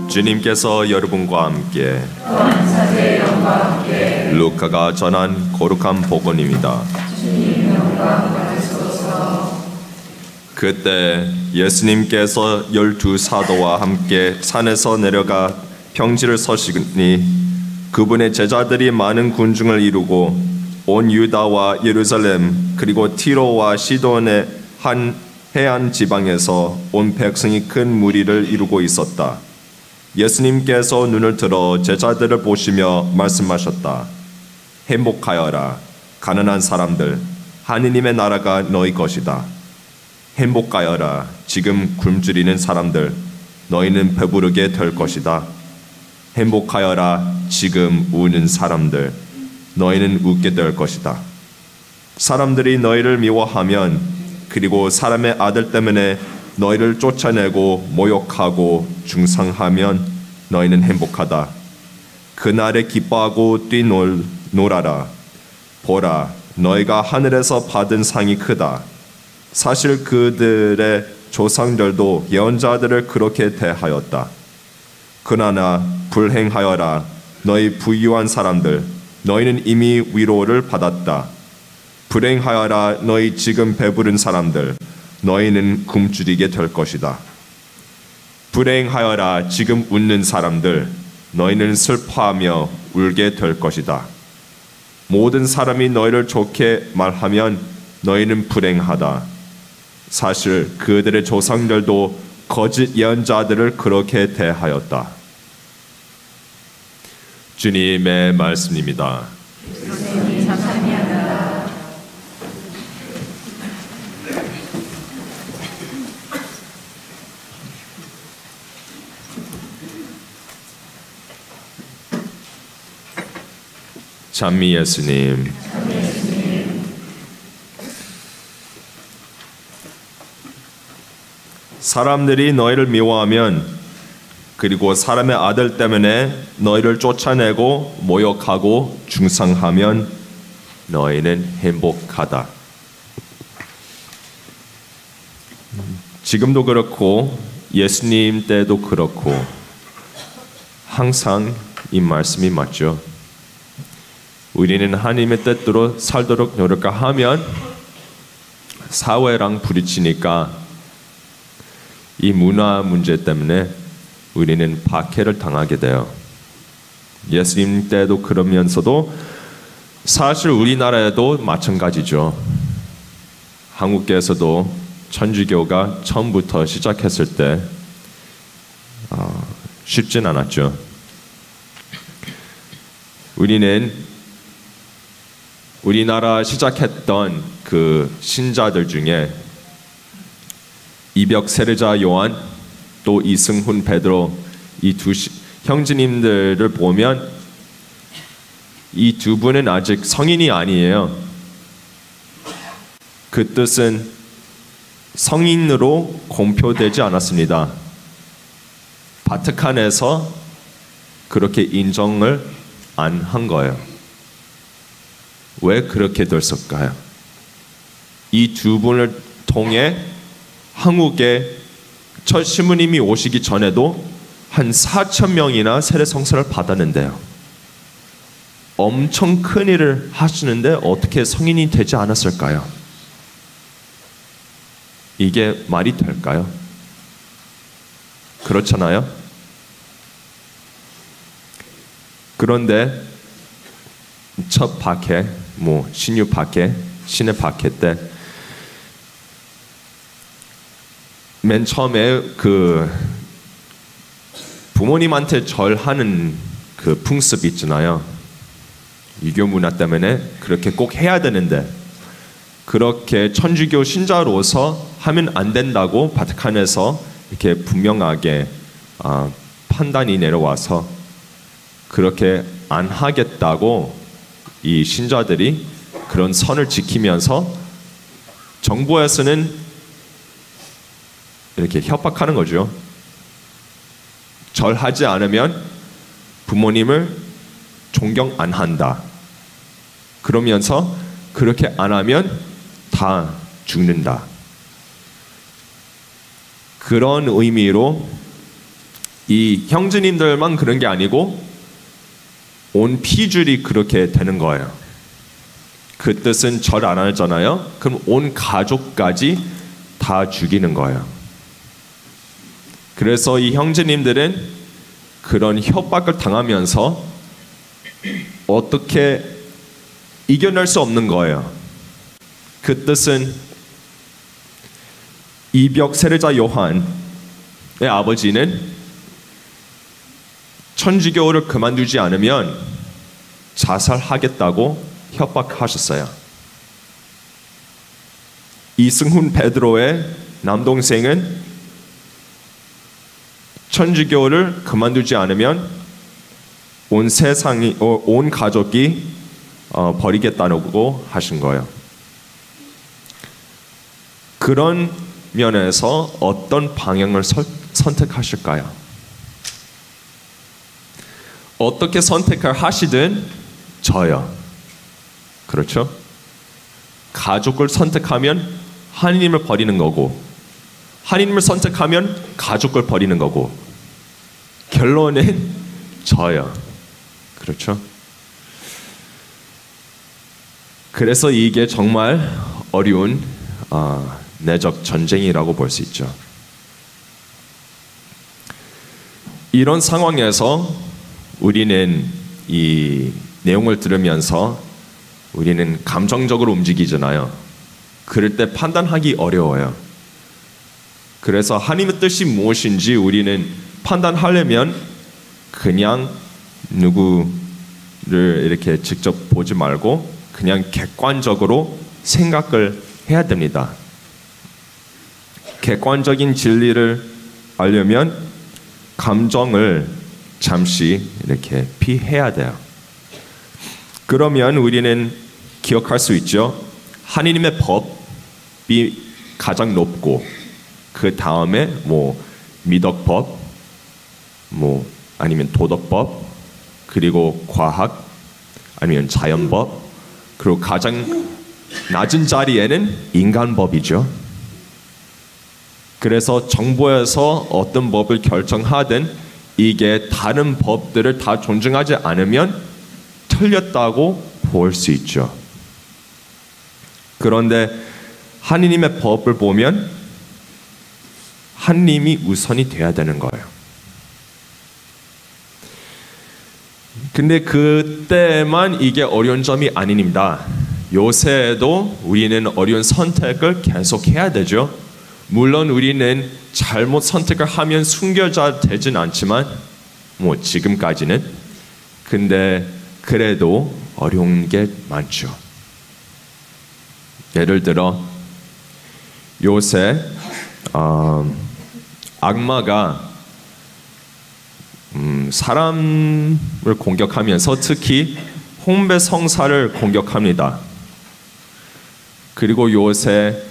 주님께서 여러분과 함께 루카가 전한 거룩한 복음입니다. 그때 예수님께서 12사도와 함께 산에서 내려가 평지를 서시니 그분의 제자들이 많은 군중을 이루고 온 유다와 예루살렘 그리고 티로와 시돈의 한 해안 지방에서 온 백성이 큰 무리를 이루고 있었다. 예수님께서 눈을 들어 제자들을 보시며 말씀하셨다. 행복하여라 가난한 사람들, 하느님의 나라가 너희 것이다. 행복하여라 지금 굶주리는 사람들, 너희는 배부르게 될 것이다. 행복하여라 지금 우는 사람들, 너희는 웃게 될 것이다. 사람들이 너희를 미워하면, 그리고 사람의 아들 때문에 너희를 쫓아내고 모욕하고 중상하면 너희는 행복하다. 그날에 기뻐하고 뛰놀아라. 보라, 너희가 하늘에서 받은 상이 크다. 사실 그들의 조상들도 예언자들을 그렇게 대하였다. 그러나 불행하여라 너희 부유한 사람들, 너희는 이미 위로를 받았다. 불행하여라 너희 지금 배부른 사람들, 너희는 굶주리게 될 것이다. 불행하여라 지금 웃는 사람들, 너희는 슬퍼하며 울게 될 것이다. 모든 사람이 너희를 좋게 말하면 너희는 불행하다. 사실 그들의 조상들도 거짓 예언자들을 그렇게 대하였다. 주님의 말씀입니다. 찬미 예수님. 사람들이 너희를 미워하면, 그리고 사람의 아들 때문에 너희를 쫓아내고 모욕하고 중상하면 너희는 행복하다. 지금도 그렇고 예수님 때도 그렇고 항상 이 말씀이 맞죠. 우리는 하나님의 뜻대로 살도록 노력하면 사회랑 부딪히니까 이 문화 문제 때문에 우리는 박해를 당하게 돼요. 예수님 때도 그러면서도 사실 우리나라에도 마찬가지죠. 한국에서도 천주교가 처음부터 시작했을 때 쉽진 않았죠. 우리는 우리나라 시작했던 그 신자들 중에 이벽 세례자 요한, 또 이승훈 베드로, 이 두 형제님들을 보면 이 두 분은 아직 성인이 아니에요. 그 뜻은 성인으로 공표되지 않았습니다. 바티칸에서 그렇게 인정을 안 한 거예요. 왜 그렇게 됐을까요? 이 두 분을 통해 한국에 첫 신부님이 오시기 전에도 한 4,000명이나 세례 성사를 받았는데요. 엄청 큰 일을 하시는데 어떻게 성인이 되지 않았을까요? 이게 말이 될까요? 그렇잖아요. 그런데 첫 박해, 신유 박해, 신의 박해 때 맨 처음에 그 부모님한테 절하는 그 풍습 있잖아요. 유교 문화 때문에 그렇게 꼭 해야 되는데 그렇게 천주교 신자로서 하면 안 된다고 바티칸에서 이렇게 분명하게 판단이 내려와서 그렇게 안 하겠다고 이 신자들이 그런 선을 지키면서 정부에서는 이렇게 협박하는 거죠. 절하지 않으면 부모님을 존경 안 한다. 그러면서 그렇게 안 하면 다 죽는다. 그런 의미로 이 형제님들만 그런 게 아니고 온 피줄이 그렇게 되는 거예요. 그 뜻은 절 안 하잖아요. 그럼 온 가족까지 다 죽이는 거예요. 그래서 이 형제님들은 그런 협박을 당하면서 어떻게 이겨낼 수 없는 거예요. 그 뜻은 이벽 세례자 요한의 아버지는 천주교를 그만두지 않으면 자살하겠다고 협박하셨어요. 이승훈 베드로의 남동생은 천주교를 그만두지 않으면 온 세상이, 온 가족이 버리겠다고 하신 거예요. 그런 면에서 어떤 방향을 선택하실까요? 어떻게 선택을 하시든 저요. 그렇죠? 가족을 선택하면 하나님을 버리는 거고, 하나님을 선택하면 가족을 버리는 거고, 결론은 저요. 그렇죠? 그래서 이게 정말 어려운 내적 전쟁이라고 볼 수 있죠. 이런 상황에서 우리는 이 내용을 들으면서 우리는 감정적으로 움직이잖아요. 그럴 때 판단하기 어려워요. 그래서 하나님의 뜻이 무엇인지 우리는 판단하려면 그냥 누구를 이렇게 직접 보지 말고 그냥 객관적으로 생각을 해야 됩니다. 객관적인 진리를 알려면 감정을 잠시 이렇게 피해야 돼요. 그러면 우리는 기억할 수 있죠. 하나님의 법이 가장 높고 그 다음에 뭐 미덕법, 뭐 아니면 도덕법, 그리고 과학, 아니면 자연법, 그리고 가장 낮은 자리에는 인간법이죠. 그래서 정부에서 어떤 법을 결정하든 이게 다른 법들을 다 존중하지 않으면 틀렸다고 볼 수 있죠. 그런데 하느님의 법을 보면 하느님이 우선이 돼야 되는 거예요. 근데 그때만 이게 어려운 점이 아닙니다. 요새도 우리는 어려운 선택을 계속 해야 되죠. 물론 우리는 잘못 선택을 하면 순교자 되진 않지만 뭐 지금까지는 근데 그래도 어려운 게 많죠. 예를 들어 요새 악마가 사람을 공격하면서 특히 홍배 성사를 공격합니다. 그리고 요새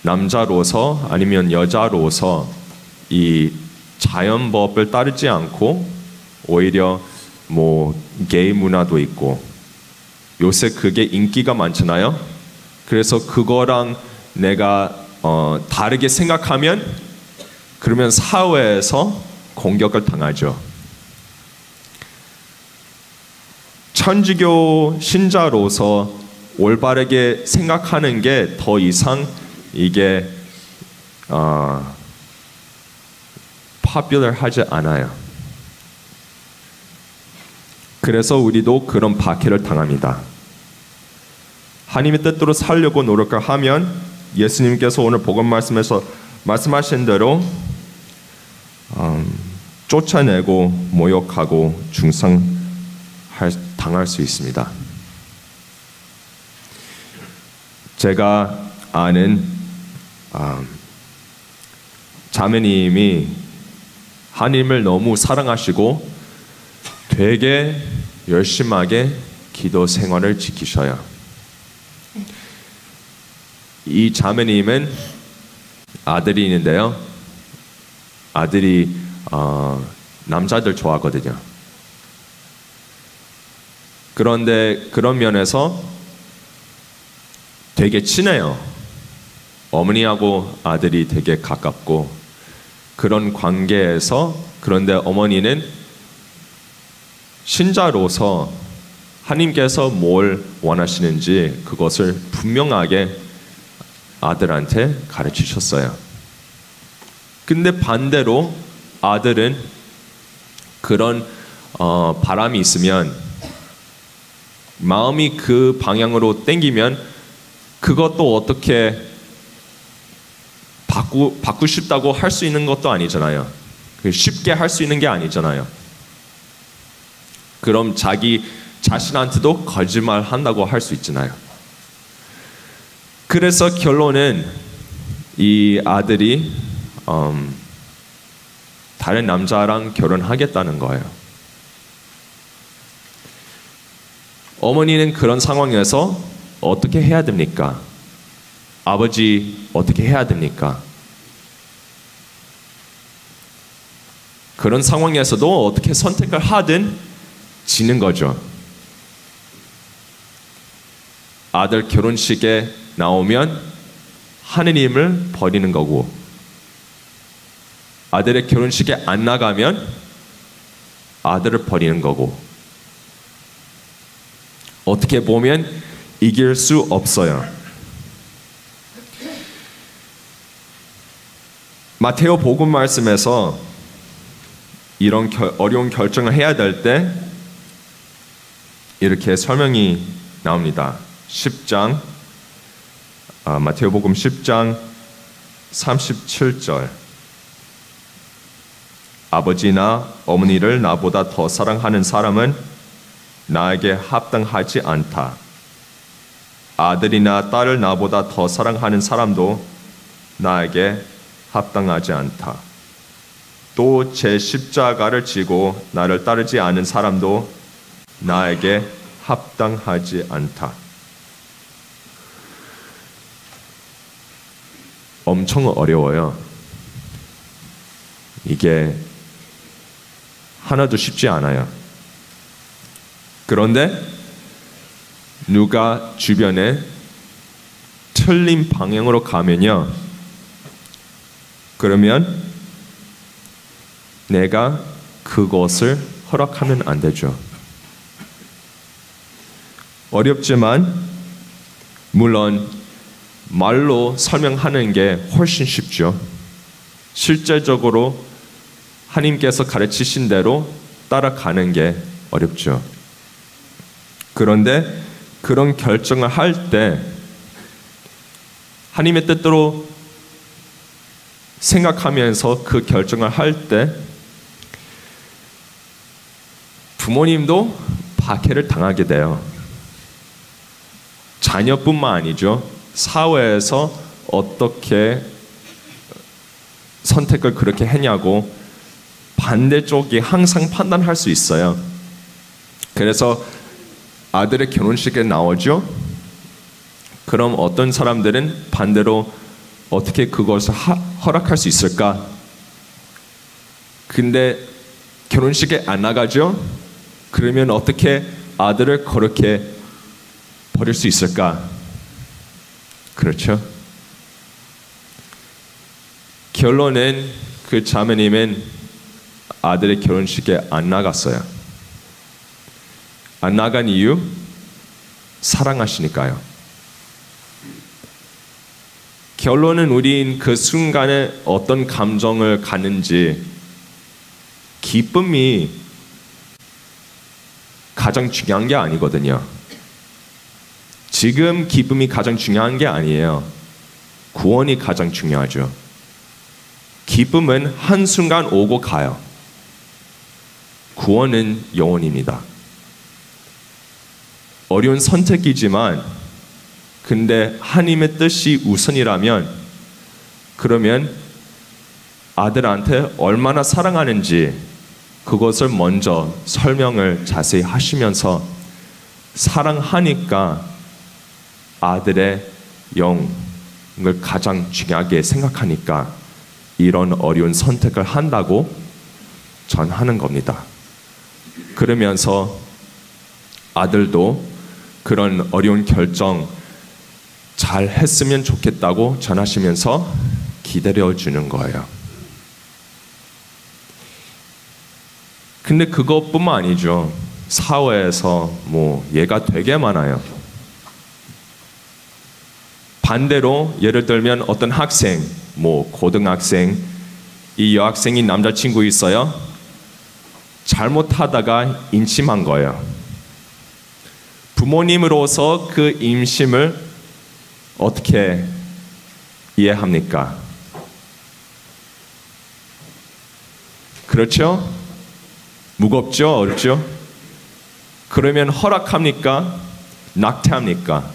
남자로서 아니면 여자로서 이 자연법을 따르지 않고 오히려 뭐 게이 문화도 있고 요새 그게 인기가 많잖아요. 그래서 그거랑 내가 다르게 생각하면 그러면 사회에서 공격을 당하죠. 천주교 신자로서 올바르게 생각하는 게 더 이상 이게 popular하지 않아요. 그래서 우리도 그런 박해를 당합니다. 하나님의 뜻대로 살려고 노력을 하면 예수님께서 오늘 복음 말씀에서 말씀하신 대로 쫓아내고 모욕하고 당할 수 있습니다. 제가 아는 자매님이 하나님을 너무 사랑하시고 되게 열심하게 기도 생활을 지키셔요. 이 자매님은 아들이 있는데요. 아들이 남자들 좋아하거든요. 그런데 그런 면에서 되게 친해요. 어머니하고 아들이 되게 가깝고 그런 관계에서 그런데 어머니는 신자로서 하나님께서 뭘 원하시는지 그것을 분명하게 아들한테 가르치셨어요. 근데 반대로 아들은 그런 바람이 있으면 마음이 그 방향으로 땡기면 그것도 어떻게 바꾸고 싶다고 할 수 있는 것도 아니잖아요. 쉽게 할 수 있는 게 아니잖아요. 그럼 자기 자신한테도 거짓말 한다고 할 수 있잖아요. 그래서 결론은 이 아들이 다른 남자랑 결혼하겠다는 거예요. 어머니는 그런 상황에서 어떻게 해야 됩니까? 아버지 어떻게 해야 됩니까? 그런 상황에서도 어떻게 선택을 하든 지는 거죠. 아들 결혼식에 나오면 하느님을 버리는 거고, 아들의 결혼식에 안 나가면 아들을 버리는 거고, 어떻게 보면 이길 수 없어요. 마테오 복음 말씀에서 이런 어려운 결정을 해야 될 때 이렇게 설명이 나옵니다. 10장 마테오 복음 10장 37절. 아버지나 어머니를 나보다 더 사랑하는 사람은 나에게 합당하지 않다. 아들이나 딸을 나보다 더 사랑하는 사람도 나에게 합당하지 않다. 또 제 십자가를 지고 나를 따르지 않은 사람도 나에게 합당하지 않다. 엄청 어려워요. 이게 하나도 쉽지 않아요. 그런데 누가 주변에 틀린 방향으로 가면요, 그러면 내가 그것을 허락하면 안 되죠. 어렵지만 물론 말로 설명하는 게 훨씬 쉽죠. 실제적으로 하나님께서 가르치신 대로 따라가는 게 어렵죠. 그런데 그런 결정을 할 때 하나님의 뜻대로 생각하면서 그 결정을 할 때 부모님도 박해를 당하게 돼요. 자녀뿐만 아니죠. 사회에서 어떻게 선택을 그렇게 했냐고 반대쪽이 항상 판단할 수 있어요. 그래서 아들의 결혼식에 나오죠. 그럼 어떤 사람들은 반대로 어떻게 그것을 허락할 수 있을까? 근데 결혼식에 안 나가죠? 그러면 어떻게 아들을 그렇게 버릴 수 있을까? 그렇죠? 결론은 그 자매님은 아들의 결혼식에 안 나갔어요. 안 나간 이유? 사랑하시니까요. 결론은 우린 그 순간에 어떤 감정을 갖는지, 기쁨이 가장 중요한 게 아니거든요. 지금 기쁨이 가장 중요한 게 아니에요. 구원이 가장 중요하죠. 기쁨은 한순간 오고 가요. 구원은 영원입니다. 어려운 선택이지만 근데 하나님의 뜻이 우선이라면, 그러면 아들한테 얼마나 사랑하는지 그것을 먼저 설명을 자세히 하시면서, 사랑하니까 아들의 영을 가장 중요하게 생각하니까 이런 어려운 선택을 한다고 전하는 겁니다. 그러면서 아들도 그런 어려운 결정 잘 했으면 좋겠다고 전하시면서 기다려주는 거예요. 근데 그것뿐만 아니죠. 사회에서 예가 되게 많아요. 반대로 예를 들면 어떤 학생, 고등학생, 이 여학생이 남자친구 있어요. 잘못하다가 임신한 거예요. 부모님으로서 그 임신을 어떻게 이해합니까? 그렇죠? 무겁죠? 어렵죠? 그러면 허락합니까? 낙태합니까?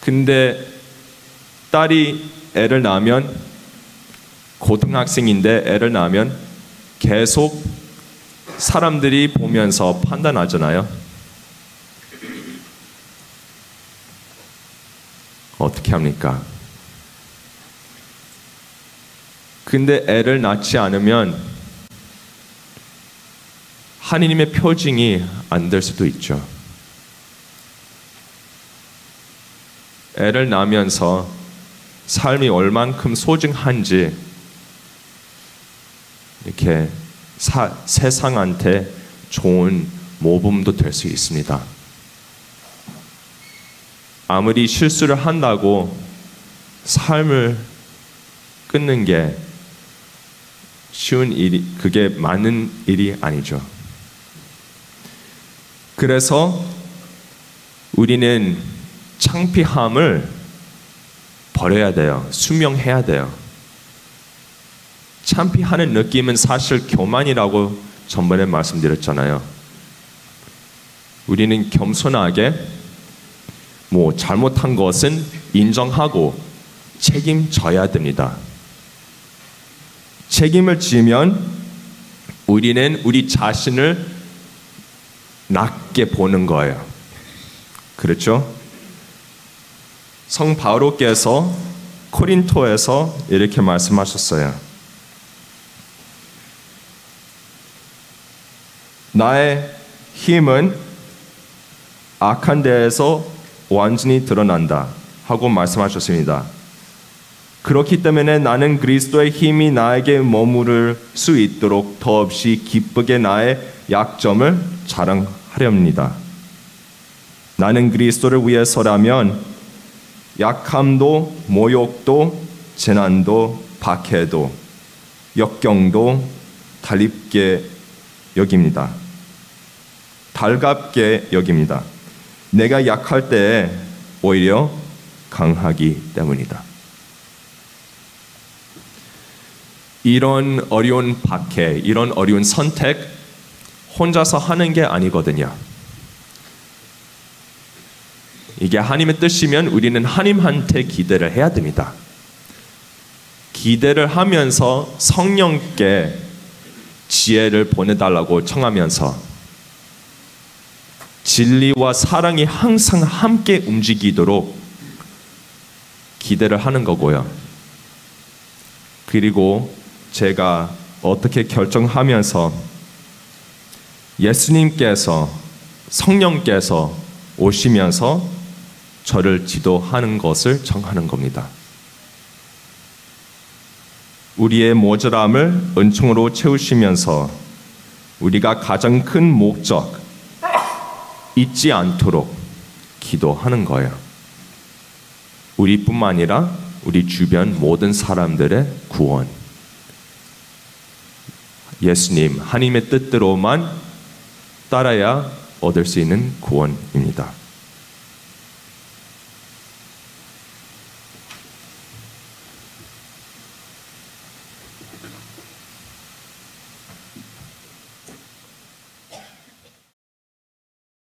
근데 딸이 애를 낳으면, 고등학생인데 애를 낳으면 계속 사람들이 보면서 판단하잖아요. 어떻게 합니까? 근데 애를 낳지 않으면 하느님의 표징이 안 될 수도 있죠. 애를 낳으면서 삶이 얼만큼 소중한지 이렇게 세상한테 좋은 모범도 될 수 있습니다. 아무리 실수를 한다고 삶을 끊는 게 쉬운 일이, 그게 많은 일이 아니죠. 그래서 우리는 창피함을 버려야 돼요. 수명해야 돼요. 창피하는 느낌은 사실 교만이라고 전번에 말씀드렸잖아요. 우리는 겸손하게 잘못한 것은 인정하고 책임져야 됩니다. 책임을 지면 우리는 우리 자신을 낮게 보는 거예요. 그렇죠? 성 바울께서 코린토에서 이렇게 말씀하셨어요. 나의 힘은 악한 데에서 완전히 드러난다 하고 말씀하셨습니다. 그렇기 때문에 나는 그리스도의 힘이 나에게 머무를 수 있도록 더없이 기쁘게 나의 약점을 자랑하렵니다. 나는 그리스도를 위해서라면 약함도 모욕도 재난도 박해도 역경도 달갑게 여깁니다. 내가 약할 때에 오히려 강하기 때문이다. 이런 어려운 박해, 이런 어려운 선택 혼자서 하는 게 아니거든요. 이게 하나님의 뜻이면 우리는 하나님한테 기대를 해야 됩니다. 기대를 하면서 성령께 지혜를 보내달라고 청하면서 진리와 사랑이 항상 함께 움직이도록 기대를 하는 거고요. 그리고 제가 어떻게 결정하면서 예수님께서, 성령께서 오시면서 저를 지도하는 것을 정하는 겁니다. 우리의 모자람을 은총으로 채우시면서 우리가 가장 큰 목적 잊지 않도록 기도하는 거예요. 우리뿐만 아니라 우리 주변 모든 사람들의 구원. 예수님, 하나님의 뜻대로만 따라야 얻을 수 있는 구원입니다.